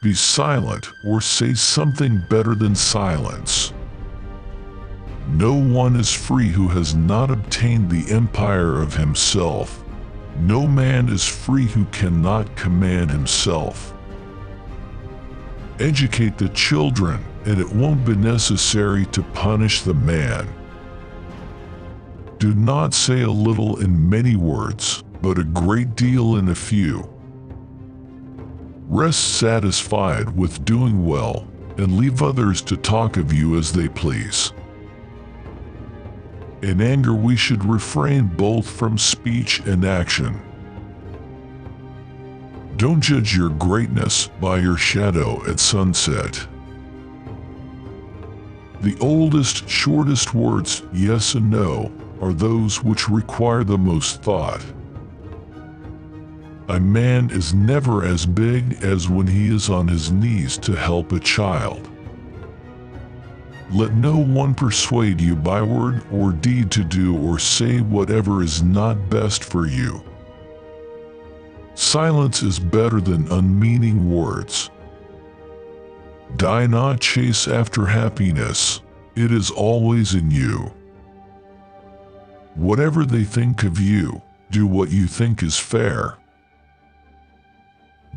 Be silent or say something better than silence. No one is free who has not obtained the empire of himself. No man is free who cannot command himself. Educate the children, and it won't be necessary to punish the man. Do not say a little in many words, but a great deal in a few. Rest satisfied with doing well, and leave others to talk of you as they please. In anger we should refrain both from speech and action. Don't judge your greatness by your shadow at sunset. The oldest, shortest words, yes and no, are those which require the most thought. A man is never as big as when he is on his knees to help a child. Let no one persuade you by word or deed to do or say whatever is not best for you. Silence is better than unmeaning words. Die not, chase after happiness. It is always in you. Whatever they think of you, do what you think is fair.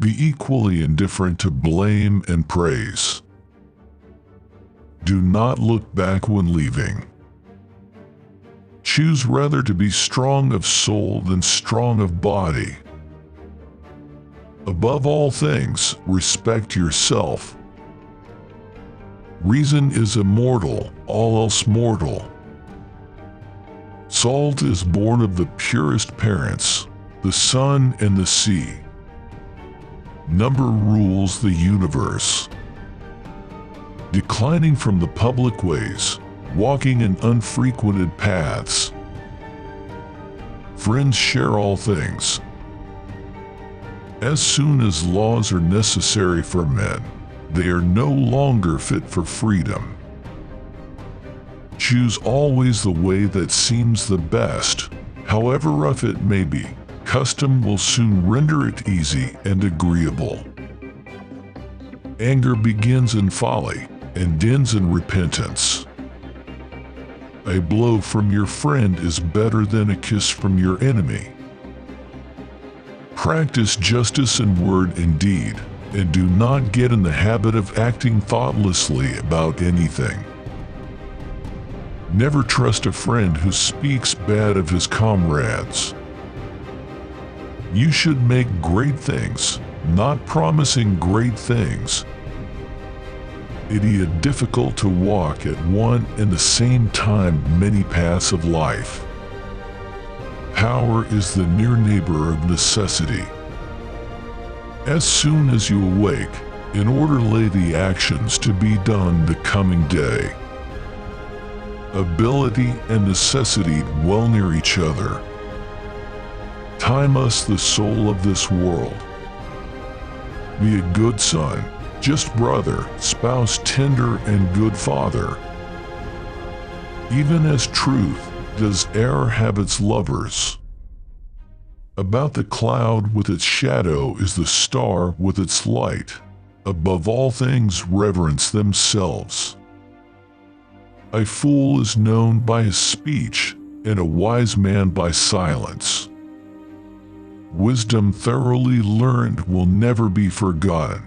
Be equally indifferent to blame and praise. Do not look back when leaving. Choose rather to be strong of soul than strong of body. Above all things, respect yourself. Reason is immortal, all else mortal. Salt is born of the purest parents, the sun and the sea. Number rules the universe. Declining from the public ways, walking in unfrequented paths. Friends share all things. As soon as laws are necessary for men, they are no longer fit for freedom. Choose always the way that seems the best, however rough it may be. Custom will soon render it easy and agreeable. Anger begins in folly and ends in repentance. A blow from your friend is better than a kiss from your enemy. Practice justice in word and deed, and do not get in the habit of acting thoughtlessly about anything. Never trust a friend who speaks bad of his comrades. You should make great things, not promising great things. It is difficult to walk at one and the same time many paths of life. Power is the near neighbor of necessity. As soon as you awake, in order lay the actions to be done the coming day. Ability and necessity dwell near each other. Time us the soul of this world. Be a good son, just brother, spouse tender and good father. Even as truth does error have its lovers. About the cloud with its shadow is the star with its light. Above all things reverence themselves. A fool is known by his speech, and a wise man by silence. Wisdom thoroughly learned will never be forgotten.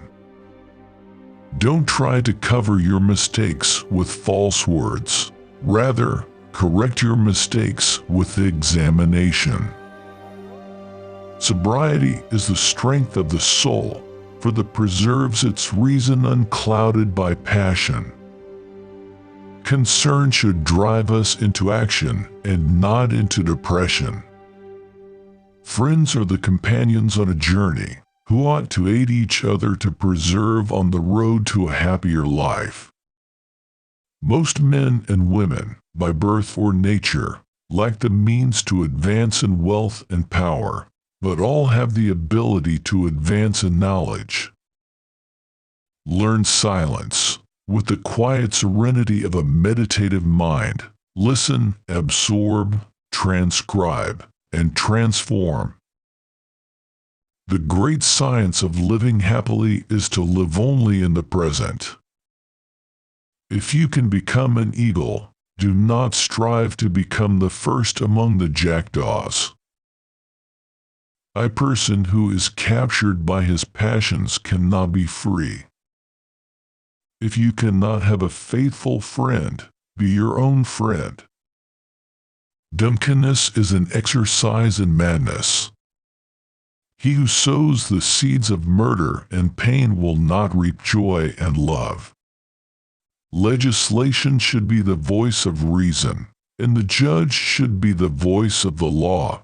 Don't try to cover your mistakes with false words. Rather, correct your mistakes with examination. Sobriety is the strength of the soul, for it preserves its reason unclouded by passion. Concern should drive us into action and not into depression. Friends are the companions on a journey, who ought to aid each other to preserve on the road to a happier life. Most men and women, by birth or nature, lack the means to advance in wealth and power, but all have the ability to advance in knowledge. Learn silence. With the quiet serenity of a meditative mind, listen, absorb, transcribe, and transform. The great science of living happily is to live only in the present. If you can become an eagle, do not strive to become the first among the jackdaws. A person who is captured by his passions cannot be free. If you cannot have a faithful friend, be your own friend. Drunkenness is an exercise in madness. He who sows the seeds of murder and pain will not reap joy and love. Legislation should be the voice of reason, and the judge should be the voice of the law.